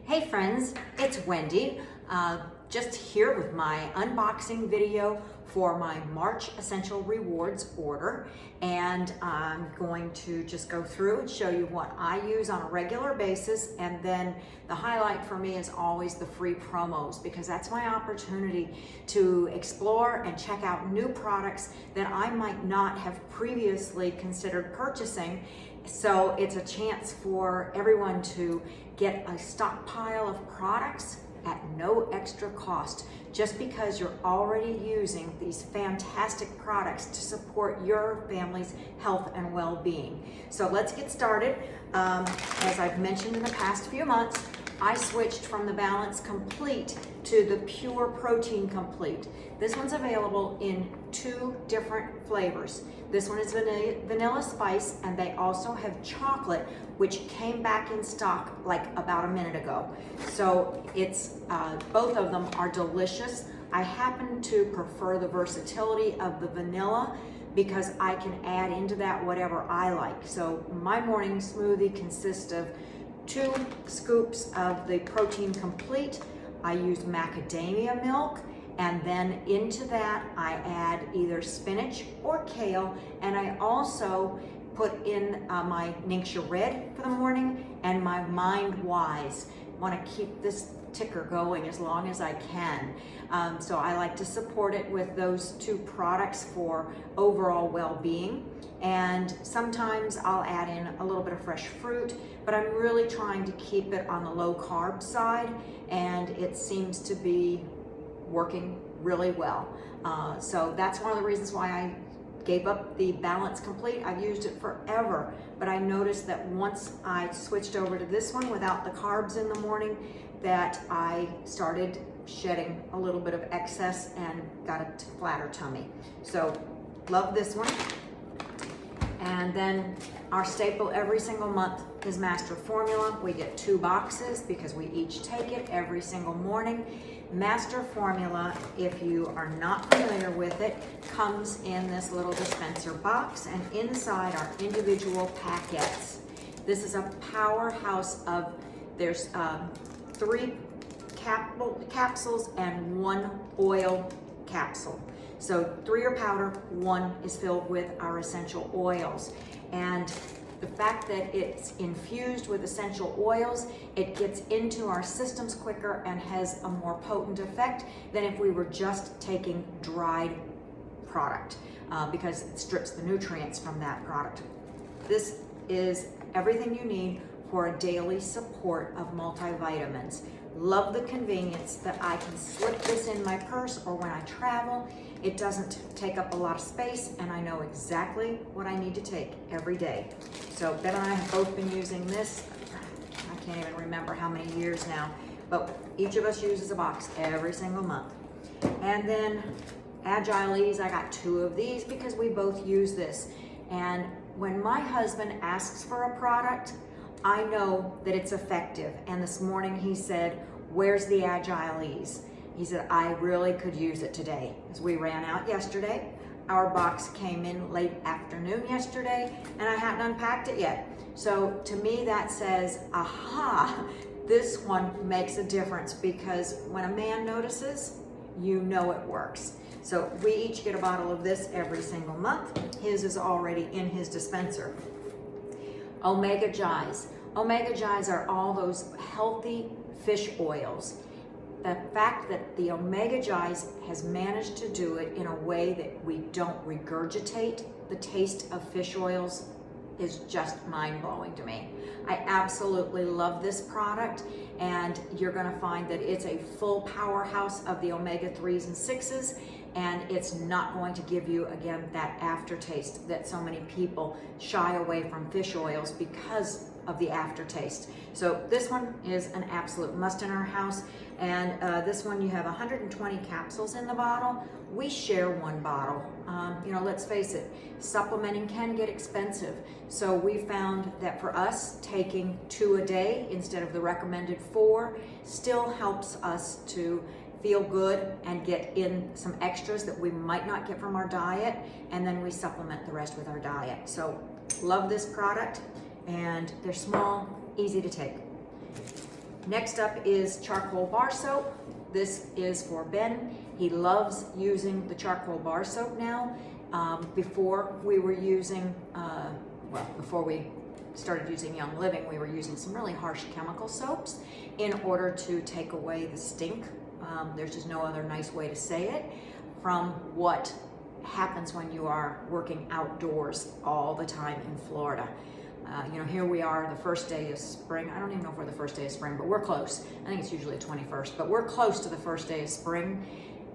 Hey friends, it's Wendy, just here with my unboxing video for my March Essential Rewards order, and I'm going to just go through and show you what I use on a regular basis, and then the highlight for me is always the free promos, because that's my opportunity to explore and check out new products that I might not have previously considered purchasing. So it's a chance for everyone to get a stockpile of products at no extra cost, just because you're already using these fantastic products to support your family's health and well-being. So let's get started. As I've mentioned in the past few months, I switched from the Balance Complete to the Pure Protein Complete. This one's available in 2 different flavors. This one is vanilla spice, and they also have chocolate, which came back in stock like about a minute ago. So it's both of them are delicious. I happen to prefer the versatility of the vanilla because I can add into that whatever I like. So my morning smoothie consists of 2 scoops of the Protein Complete. I use macadamia milk, and then into that I add either spinach or kale, and I also put in my Ningxia Red for the morning and my Mind Wise. I want to keep this ticker going as long as I can. So I like to support it with those 2 products for overall well-being. And sometimes I'll add in a little bit of fresh fruit, but I'm really trying to keep it on the low carb side, and it seems to be working really well. So that's one of the reasons why I gave up the Balance Complete. I've used it forever, but I noticed that once I switched over to this one without the carbs in the morning, that I started shedding a little bit of excess and got a flatter tummy. So love this one. And then our staple every single month is Master Formula. We get 2 boxes because we each take it every single morning. Master Formula, if you are not familiar with it, comes in this little dispenser box, and inside are individual packets. This is a powerhouse of, there's 3 capsules and 1 oil capsule. So 3 are powder, 1 is filled with our essential oils. And the fact that it's infused with essential oils, it gets into our systems quicker and has a more potent effect than if we were just taking dried product, because it strips the nutrients from that product. This is everything you need for a daily support of multivitamins. Love the convenience that I can slip this in my purse or when I travel. It doesn't take up a lot of space, and I know exactly what I need to take every day. So Ben and I have both been using this, I can't even remember how many years now, but each of us uses a box every single month. And then Agile Ease, I got 2 of these because we both use this. And when my husband asks for a product, I know that it's effective. And this morning he said, "Where's the Agile Ease?" He said, "I really could use it today." As we ran out yesterday, our box came in late afternoon yesterday, and I hadn't unpacked it yet. So to me that says, aha, this one makes a difference, because when a man notices, you know it works. So we each get a bottle of this every single month. His is already in his dispenser. Omega Gies. Omega Gies are all those healthy fish oils. The fact that the Omega Gies has managed to do it in a way that we don't regurgitate the taste of fish oils is just mind-blowing to me. I absolutely love this product, and you're going to find that it's a full powerhouse of the omega-3s and 6s, and it's not going to give you, again, that aftertaste that so many people shy away from fish oils because of the aftertaste. So this one is an absolute must in our house, and this one, you have 120 capsules in the bottle. We share 1 bottle. You know, let's face it, supplementing can get expensive. So we found that for us, taking 2 a day instead of the recommended 4 still helps us to feel good and get in some extras that we might not get from our diet, and then we supplement the rest with our diet. So love this product, and they're small, easy to take. Next up is charcoal bar soap. This is for Ben. He loves using the charcoal bar soap now. Before we were using, before we started using Young Living, we were using some really harsh chemical soaps in order to take away the stink. There's just no other nice way to say it, from what happens when you are working outdoors all the time in Florida. Here we are, the first day of spring. I don't even know if we're the first day of spring, but we're close. I think it's usually the 21st, but we're close to the first day of spring.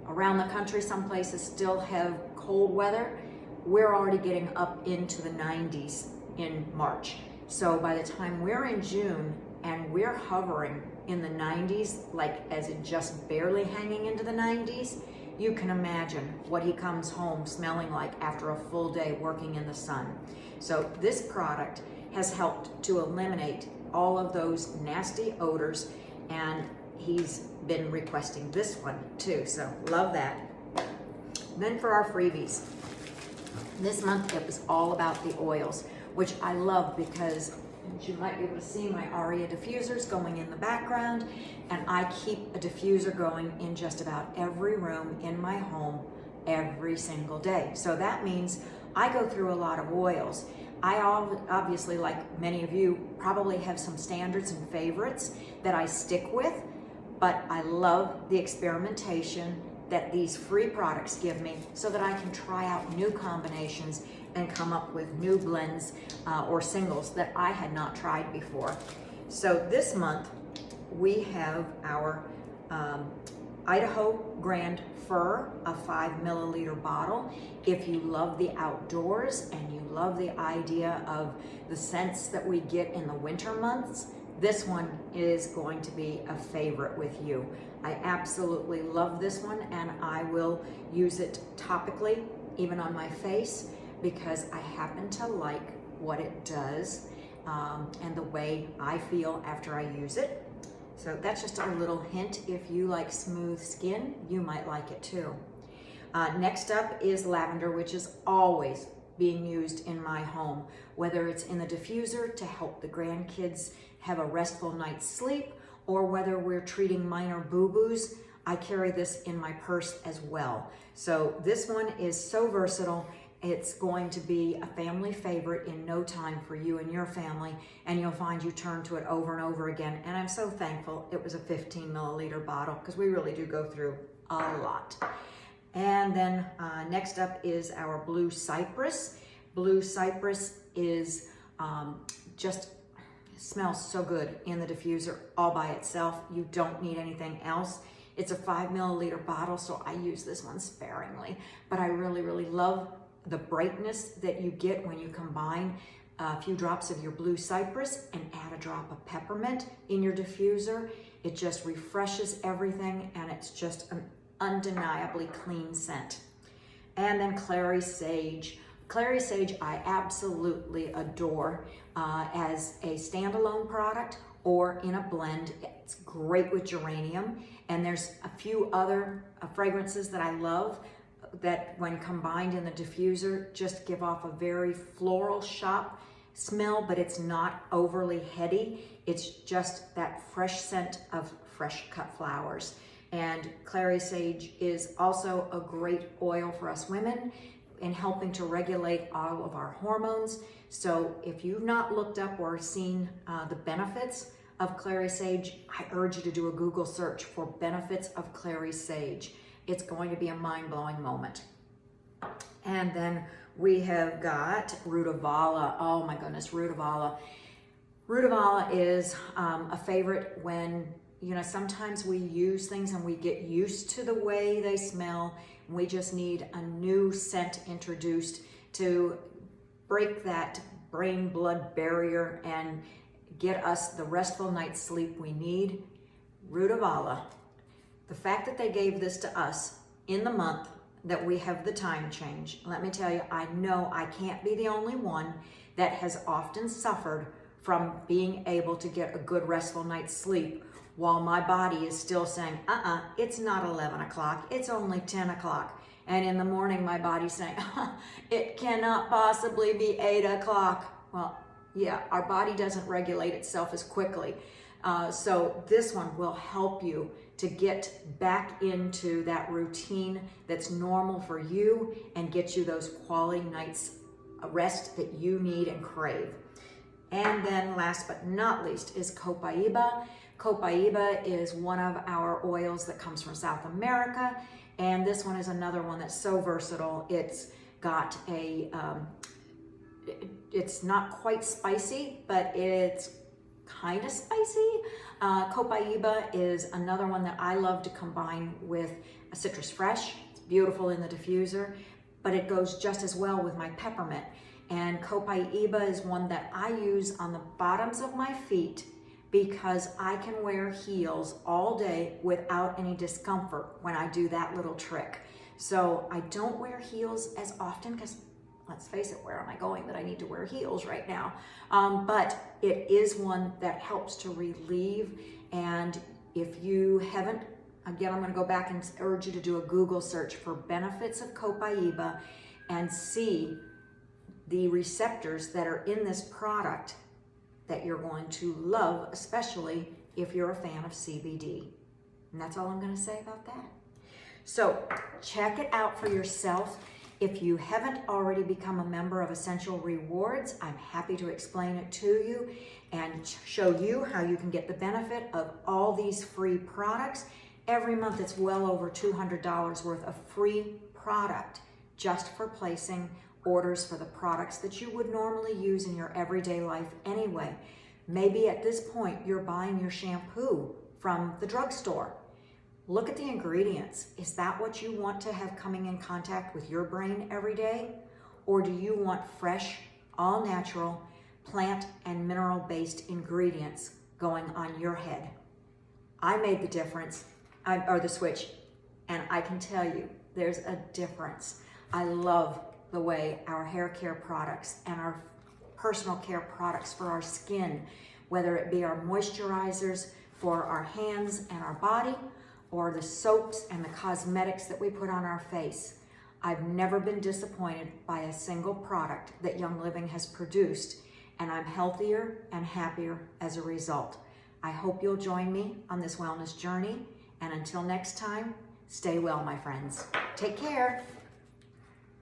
Around the country, some places still have cold weather. We're already getting up into the 90s in March. So by the time we're in June and we're hovering in the 90s, like as in just barely hanging into the 90s, you can imagine what he comes home smelling like after a full day working in the sun. So this product has helped to eliminate all of those nasty odors, and he's been requesting this one too, so love that. Then for our freebies, this month it was all about the oils, which I love because you might be able to see my Aria diffusers going in the background, and I keep a diffuser going in just about every room in my home every single day. So that means I go through a lot of oils. I obviously, like many of you, probably have some standards and favorites that I stick with, but I love the experimentation that these free products give me so that I can try out new combinations and come up with new blends or singles that I had not tried before. So this month we have our Idaho Grand Fir, a 5 milliliter bottle. If you love the outdoors and you love the idea of the scents that we get in the winter months, this one is going to be a favorite with you. I absolutely love this one, and I will use it topically, even on my face, because I happen to like what it does and the way I feel after I use it. So that's just a little hint. If you like smooth skin, you might like it too. Next up is lavender, which is always being used in my home, whether it's in the diffuser to help the grandkids have a restful night's sleep, or whether we're treating minor boo-boos. I carry this in my purse as well. So this one is so versatile. It's going to be a family favorite in no time for you and your family, and you'll find you turn to it over and over again. And I'm so thankful it was a 15 milliliter bottle, because we really do go through a lot. And then next up is our Blue Cypress. Blue Cypress is just smells so good in the diffuser all by itself. You don't need anything else. It's a 5 milliliter bottle, so I use this one sparingly, but I really, really love the brightness that you get when you combine a few drops of your Blue Cypress and add a drop of peppermint in your diffuser. It just refreshes everything, and it's just an undeniably clean scent. And then Clary Sage. Clary Sage I absolutely adore as a standalone product or in a blend. It's great with geranium, and there's a few other fragrances that I love that when combined in the diffuser just give off a very floral shop smell, but it's not overly heady. It's just that fresh scent of fresh cut flowers. And Clary Sage is also a great oil for us women in helping to regulate all of our hormones. So if you've not looked up or seen the benefits of Clary Sage, I urge you to do a Google search for benefits of Clary Sage. It's going to be a mind-blowing moment. And then we have got Rutavala. Oh my goodness, Rutavala. Rutavala is a favorite when, sometimes we use things and we get used to the way they smell. We just need a new scent introduced to break that brain-blood barrier and get us the restful night's sleep we need. Rutavala. The fact that they gave this to us in the month that we have the time change, let me tell you, I know I can't be the only one that has often suffered from being able to get a good restful night's sleep while my body is still saying, it's not 11 o'clock, it's only 10 o'clock. And in the morning, my body's saying, it cannot possibly be 8 o'clock. Well, yeah, our body doesn't regulate itself as quickly. So this one will help you to get back into that routine that's normal for you and get you those quality nights rest that you need and crave. And then last but not least is Copaiba. Copaiba is one of our oils that comes from South America. And this one is another one that's so versatile. It's got a, it's not quite spicy, but it's kind of spicy. Copaiba is another one that I love to combine with a citrus fresh. It's beautiful in the diffuser, but it goes just as well with my peppermint. And Copaiba is one that I use on the bottoms of my feet because I can wear heels all day without any discomfort when I do that little trick. So I don't wear heels as often because, let's face it, where am I going that I need to wear heels right now? But it is one that helps to relieve. And if you haven't, again, I'm going to go back and urge you to do a Google search for benefits of Copaiba and see the receptors that are in this product that you're going to love, especially if you're a fan of CBD. And that's all I'm going to say about that. So check it out for yourself. If you haven't already become a member of Essential Rewards, I'm happy to explain it to you and show you how you can get the benefit of all these free products. Every month it's well over $200 worth of free product just for placing orders for the products that you would normally use in your everyday life anyway. Maybe at this point you're buying your shampoo from the drugstore. Look at the ingredients. Is that what you want to have coming in contact with your brain every day? Or do you want fresh, all natural, plant and mineral based ingredients going on your head? I made the difference, or the switch, and I can tell you there's a difference. I love the way our hair care products and our personal care products for our skin, whether it be our moisturizers for our hands and our body, or the soaps and the cosmetics that we put on our face. I've never been disappointed by a single product that Young Living has produced, and I'm healthier and happier as a result. I hope you'll join me on this wellness journey, and until next time, stay well, my friends. Take care.